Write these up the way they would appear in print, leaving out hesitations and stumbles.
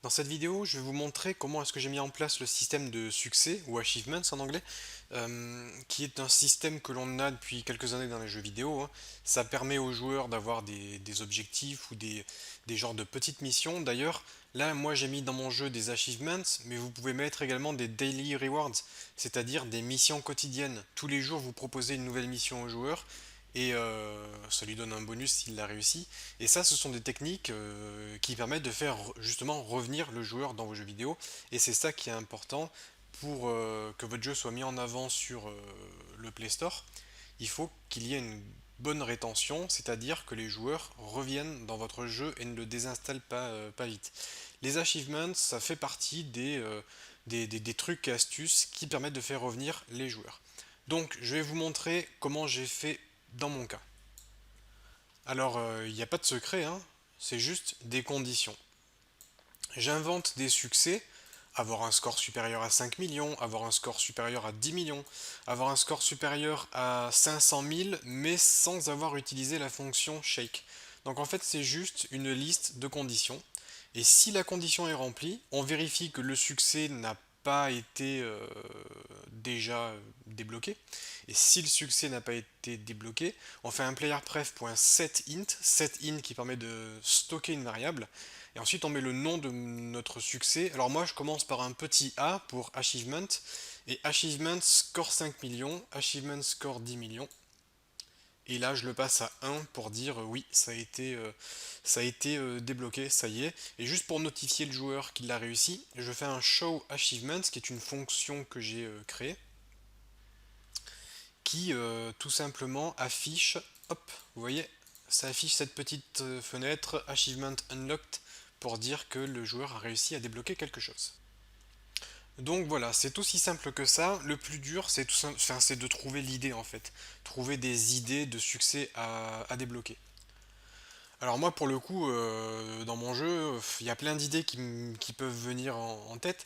Dans cette vidéo, je vais vous montrer comment est-ce que j'ai mis en place le système de succès, ou achievements en anglais, qui est un système que l'on a depuis quelques années dans les jeux vidéo, hein. Ça permet aux joueurs d'avoir des objectifs ou des genres de petites missions. D'ailleurs, là, moi j'ai mis dans mon jeu des achievements, mais vous pouvez mettre également des daily rewards, c'est-à-dire des missions quotidiennes. Tous les jours, vous proposez une nouvelle mission aux joueurs, et ça lui donne un bonus s'il l'a réussi. Et ça, ce sont des techniques qui permettent de faire justement revenir le joueur dans vos jeux vidéo. Et c'est ça qui est important pour que votre jeu soit mis en avant sur le Play Store. Il faut qu'il y ait une bonne rétention, c'est-à-dire que les joueurs reviennent dans votre jeu et ne le désinstallent pas vite. Les achievements, ça fait partie des trucs et astuces qui permettent de faire revenir les joueurs. Donc, je vais vous montrer comment j'ai fait dans mon cas. Alors, il n'y a pas de secret, hein, c'est juste des conditions. J'invente des succès, avoir un score supérieur à 5 millions, avoir un score supérieur à 10 millions, avoir un score supérieur à 500 000, mais sans avoir utilisé la fonction shake. Donc en fait, c'est juste une liste de conditions. Et si la condition est remplie, on vérifie que le succès n'a pas été déjà débloqué. Et si le succès n'a pas été débloqué, on fait un playerpref.setInt, setInt qui permet de stocker une variable. Et ensuite on met le nom de notre succès. Alors moi je commence par un petit a pour achievement. Et achievement score 5 millions, achievement score 10 millions. Et là, je le passe à 1 pour dire oui, ça a été débloqué, ça y est. Et juste pour notifier le joueur qu'il l'a réussi, je fais un show achievements, qui est une fonction que j'ai créée, qui tout simplement affiche, hop, vous voyez, ça affiche cette petite fenêtre achievement unlocked pour dire que le joueur a réussi à débloquer quelque chose. Donc voilà, c'est aussi simple que ça. Le plus dur, c'est enfin, c'est de trouver l'idée en fait, trouver des idées de succès à débloquer. Alors moi pour le coup, dans mon jeu, il y a plein d'idées qui peuvent venir en tête.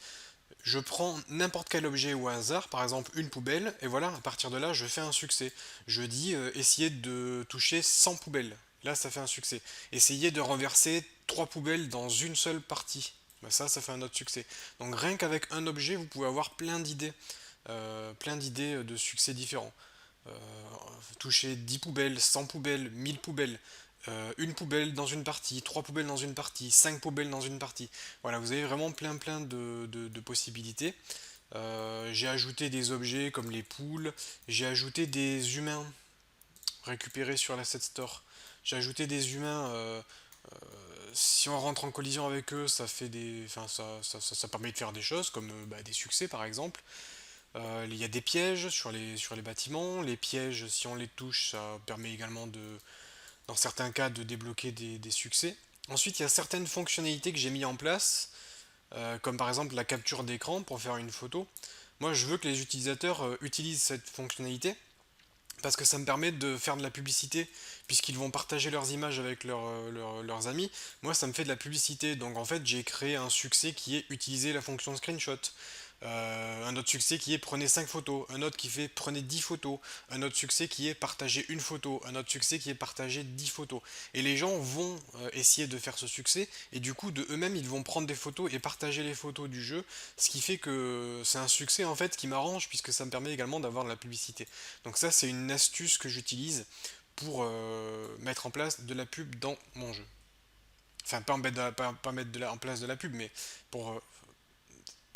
Je prends n'importe quel objet au hasard, par exemple une poubelle, et voilà, à partir de là, je fais un succès. Je dis essayer de toucher 100 poubelles. Là, ça fait un succès. Essayer de renverser 3 poubelles dans une seule partie. Bah, ça fait un autre succès. Donc rien qu'avec un objet, vous pouvez avoir plein d'idées de succès différents. Euh, Toucher 10 poubelles, 100 poubelles, 1000 poubelles, une poubelle dans une partie, trois poubelles dans une partie, cinq poubelles dans une partie. Voilà, vous avez vraiment plein de possibilités. J'ai ajouté des objets comme les poules, j'ai ajouté des humains récupérés sur l'asset store. J'ai ajouté des humains, si on rentre en collision avec eux, ça fait enfin, ça permet de faire des choses comme des succès par exemple. Il y a des pièges sur les bâtiments. Les pièges, si on les touche, ça permet également dans certains cas, de débloquer des succès. Ensuite, il y a certaines fonctionnalités que j'ai mis en place, comme par exemple la capture d'écran pour faire une photo. Moi, je veux que les utilisateurs utilisent cette fonctionnalité parce que ça me permet de faire de la publicité puisqu'ils vont partager leurs images avec leurs amis. Moi, ça me fait de la publicité. Donc, en fait, j'ai créé un succès qui est utiliser la fonction screenshot. Un autre succès qui est prenez 5 photos, un autre qui fait prenez 10 photos, un autre succès qui est partager une photo, un autre succès qui est partager 10 photos. Et les gens vont essayer de faire ce succès, et du coup de eux-mêmes ils vont prendre des photos et partager les photos du jeu, ce qui fait que c'est un succès en fait qui m'arrange puisque ça me permet également d'avoir de la publicité. Donc ça c'est une astuce que j'utilise pour mettre en place de la pub dans mon jeu. Enfin pas, pas mettre en place de la pub, mais pour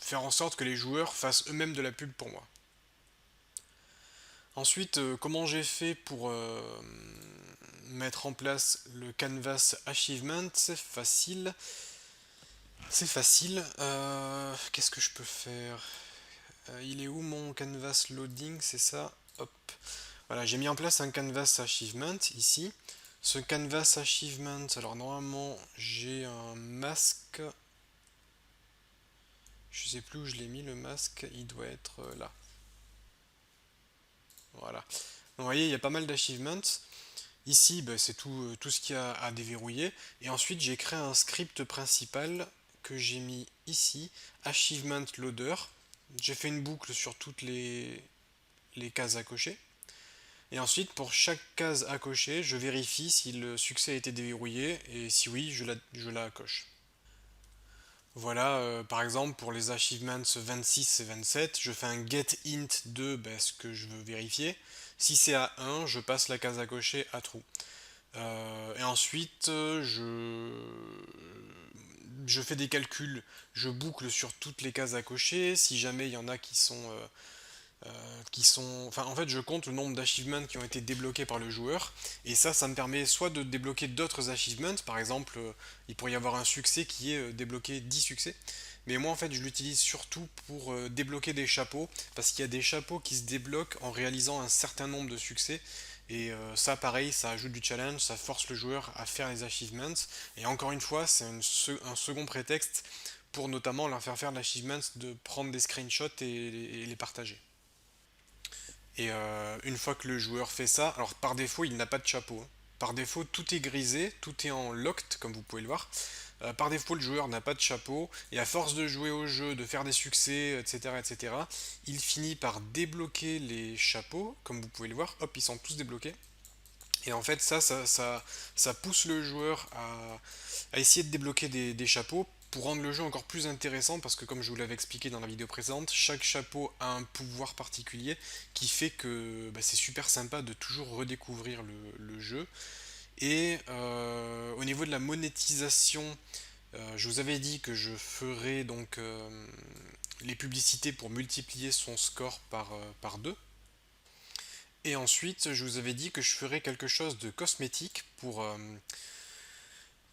faire en sorte que les joueurs fassent eux-mêmes de la pub pour moi. Ensuite, comment j'ai fait pour mettre en place le canvas achievement? C'est facile. C'est facile. Qu'est-ce que je peux faire? Il est où mon canvas loading? C'est ça. Hop. Voilà, j'ai mis en place un canvas achievement ici. Ce canvas achievement, alors normalement j'ai un masque. Je sais plus où je l'ai mis le masque. Il doit être là. Voilà. Donc, vous voyez, il y a pas mal d'achievements. Ici, c'est tout ce qu'il y a à déverrouiller. Et ensuite, j'ai créé un script principal que j'ai mis ici, Achievement Loader. J'ai fait une boucle sur toutes les cases à cocher. Et ensuite, pour chaque case à cocher, je vérifie si le succès a été déverrouillé et si oui, je la coche. Voilà, par exemple pour les achievements 26 et 27, je fais un get int de ce que je veux vérifier. Si c'est à 1, je passe la case à cocher à true. Et ensuite, je fais des calculs, je boucle sur toutes les cases à cocher. Si jamais il y en a enfin, en fait, je compte le nombre d'achievements qui ont été débloqués par le joueur, et ça me permet soit de débloquer d'autres achievements, par exemple, il pourrait y avoir un succès qui est débloqué 10 succès, mais moi en fait je l'utilise surtout pour débloquer des chapeaux, parce qu'il y a des chapeaux qui se débloquent en réalisant un certain nombre de succès, et ça pareil, ça ajoute du challenge, ça force le joueur à faire les achievements, et encore une fois, c'est un second prétexte pour notamment leur faire l'achievement de prendre des screenshots et les partager. Et une fois que le joueur fait ça, alors par défaut il n'a pas de chapeau, hein. Par défaut tout est grisé, tout est en locked comme vous pouvez le voir. Par défaut le joueur n'a pas de chapeau, et à force de jouer au jeu, de faire des succès, etc., etc., il finit par débloquer les chapeaux, comme vous pouvez le voir, hop, ils sont tous débloqués. Et en fait, ça pousse le joueur à essayer de débloquer des chapeaux pour rendre le jeu encore plus intéressant, parce que comme je vous l'avais expliqué dans la vidéo précédente, chaque chapeau a un pouvoir particulier qui fait que c'est super sympa de toujours redécouvrir le jeu. Et au niveau de la monétisation, je vous avais dit que je ferais donc les publicités pour multiplier son score par 2. Et ensuite, je vous avais dit que je ferais quelque chose de cosmétique pour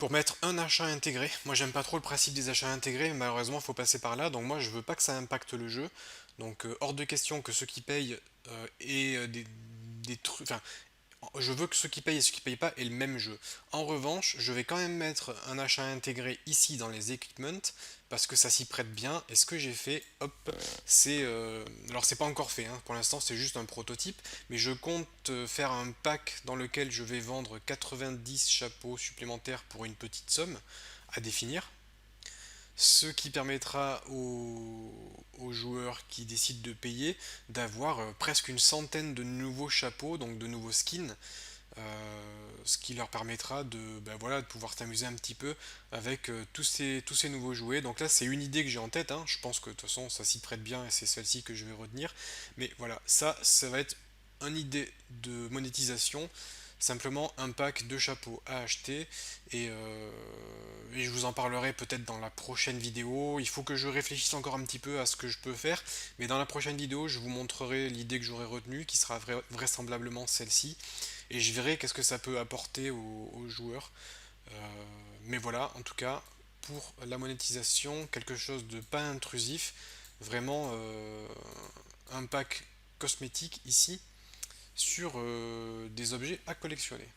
mettre un achat intégré. Moi, j'aime pas trop le principe des achats intégrés, mais malheureusement, il faut passer par là. Donc moi, je veux pas que ça impacte le jeu. Donc hors de question que ceux qui payent aient des trucs. Enfin, je veux que ceux qui payent et ceux qui payent pas aient le même jeu. En revanche, je vais quand même mettre un achat intégré ici dans les equipments parce que ça s'y prête bien. Et ce que j'ai fait, hop, c'est alors c'est pas encore fait, hein, pour l'instant c'est juste un prototype, mais je compte faire un pack dans lequel je vais vendre 90 chapeaux supplémentaires pour une petite somme à définir, ce qui permettra aux joueurs qui décident de payer d'avoir presque une centaine de nouveaux chapeaux, donc de nouveaux skins, ce qui leur permettra voilà, de pouvoir t'amuser un petit peu avec tous ces nouveaux jouets. Donc là c'est une idée que j'ai en tête, hein. Je pense que de toute façon ça s'y prête bien et c'est celle-ci que je vais retenir. Mais voilà, ça va être une idée de monétisation, simplement un pack de chapeaux à acheter, et je vous en parlerai peut-être dans la prochaine vidéo. Il faut que je réfléchisse encore un petit peu à ce que je peux faire, mais dans la prochaine vidéo je vous montrerai l'idée que j'aurai retenue, qui sera vraisemblablement celle-ci, et je verrai qu'est-ce que ça peut apporter aux joueurs. Mais voilà, en tout cas, pour la monétisation, quelque chose de pas intrusif, vraiment un pack cosmétique ici sur des objets à collectionner.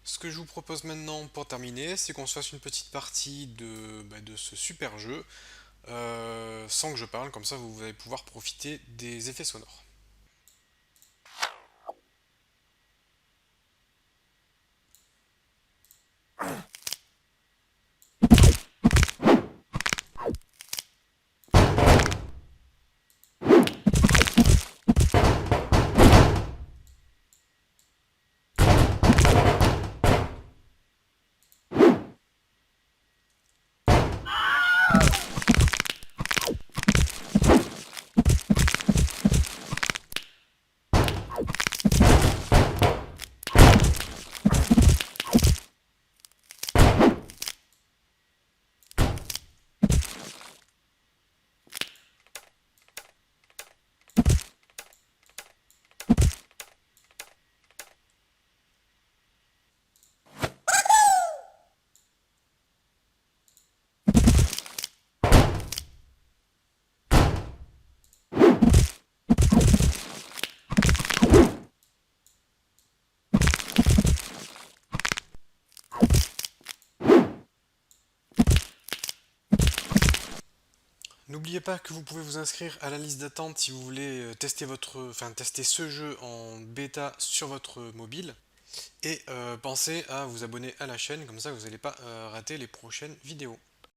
Ce que je vous propose maintenant pour terminer, c'est qu'on se fasse une petite partie de ce super jeu, sans que je parle, comme ça vous allez pouvoir profiter des effets sonores. N'oubliez pas que vous pouvez vous inscrire à la liste d'attente si vous voulez tester ce jeu en bêta sur votre mobile. Et pensez à vous abonner à la chaîne, comme ça vous n'allez pas rater les prochaines vidéos.